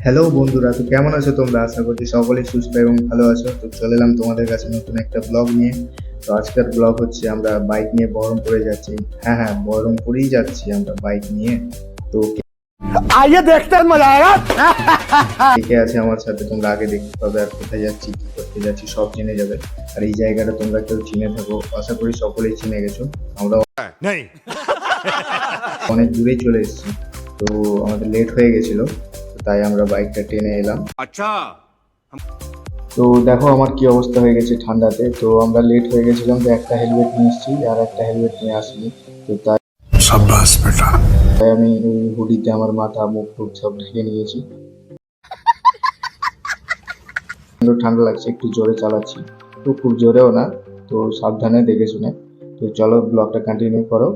Hello বন্ধুরা, তো কেমন আছো তোমরা? আশা করছি সকলেই সুস্থ এবং ভালো আছো। তো চলে এলাম তোমাদের কাছে নতুন একটা ব্লগ নিয়ে। তো আজকের ব্লগ হচ্ছে আমরা বাইক নিয়ে বহরমপুরে যাচ্ছি। হ্যাঁ, বহরমপুরেই যাচ্ছি আমরা বাইক নিয়ে। তো आइए देखते हैं मजा आएगा। কে আছে আমার সাথে তোমরা আগে দেখতে পাবে, আর কোথায় যাচ্ছি কি করতে যাচ্ছি সব জেনে যাবে। আর এই জায়গাটা তোমরা কেউ চিনে থাকো, আশা করি সকলেই চিনে গেছো। আমরা অনেক দূরেই চলে এসেছি, তো আমাদের লেট হয়ে গেছিল, তাই আমরা বাইকটা টেনে এলাম। अच्छा তো দেখো আমার কি অবস্থা হয়ে গেছে ঠান্ডাতে। তো আমরা লেট হয়ে গেছিলাম, তো একটা হেলমেট নিয়ে এসেছি আর একটা হেলমেট নিয়ে আসিনি। তো তাই আমি ওই হুডিতে আমার মাথা মুখ টুক সব ঢেকে নিয়েছি। ঠান্ডা লাগছে, একটু জোরে চালাচ্ছি, তো খুব জোরেও না, তো সাবধানে দেখে শুনে। তো চলো ব্লগটা কন্টিনিউ করো।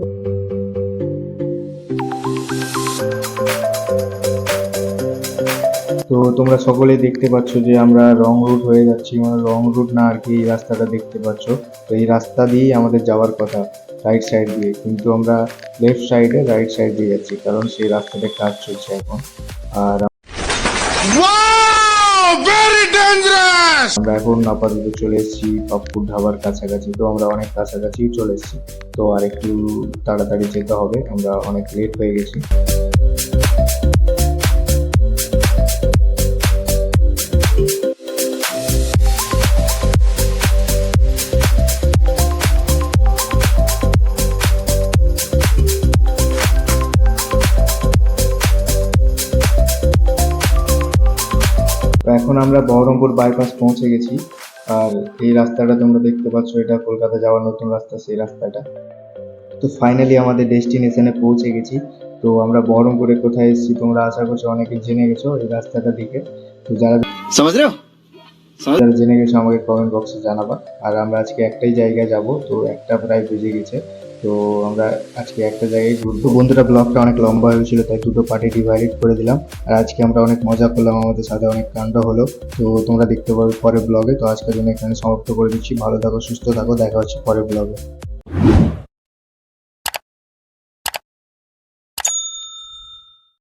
তো তোমরা সকলেই দেখতে পাচ্ছ যে আমরা রং রুট হয়ে যাচ্ছি, মানে রং রুট না আর কি, এই রাস্তাটা দেখতে পাচ্ছ। তো এই রাস্তা দিয়েই আমাদের যাওয়ার কথা, রাইট সাইড দিয়ে, কিন্তু আমরা লেফট সাইডে রাইট সাইড দিয়ে যাচ্ছি, কারণ সেই রাস্তাটা কাজ চলছে এখন। আর আমরা এখন আপাতত চলে এসেছি পাপ্পুর ধাবার কাছাকাছি। তো আমরা অনেক কাছাকাছি চলে এসেছি, তো আর একটু তাড়াতাড়ি যেতে হবে, আমরা অনেক লেট হয়ে গেছি। তো এখন আমরা বহরমপুর বাইপাস পৌঁছে গেছি। আর এই রাস্তাটা তোমরা দেখতে পাচ্ছ, এটা কলকাতা যাওয়ার নতুন রাস্তা, সেই রাস্তাটা। তো ফাইনালি আমাদের ডেস্টিনেশনে পৌঁছে গেছি। তো আমরা বহরমপুরে কোথায় এসেছি তোমরা আশা করছি অনেকে জেনে গেছো এই রাস্তাটা দিকে। তো যারা যারা জেনে গেছো আমাকে কমেন্ট বক্সে জানাবা। আর আমরা আজকে একটাই জায়গায় যাব, তো একটা প্রায় বেজে গেছে, তো আমরা আজকে একটা জায়গায় ঘুরবো। বন্ধুরা, ব্লগটা অনেক লম্বা হয়েছিল, তাই দুটো পার্টে ডিভাইড করে দিলাম। আর আজকে আমরা অনেক মজা করলাম, আমাদের সাথে অনেক কাণ্ড হলো, তো তোমরা দেখতে পাবে পরের ব্লগে। তো আজকের জন্য এখানে সমাপ্ত করে দিচ্ছি। ভালো থাকো, সুস্থ থাকো, দেখা হচ্ছে পরের ব্লগে।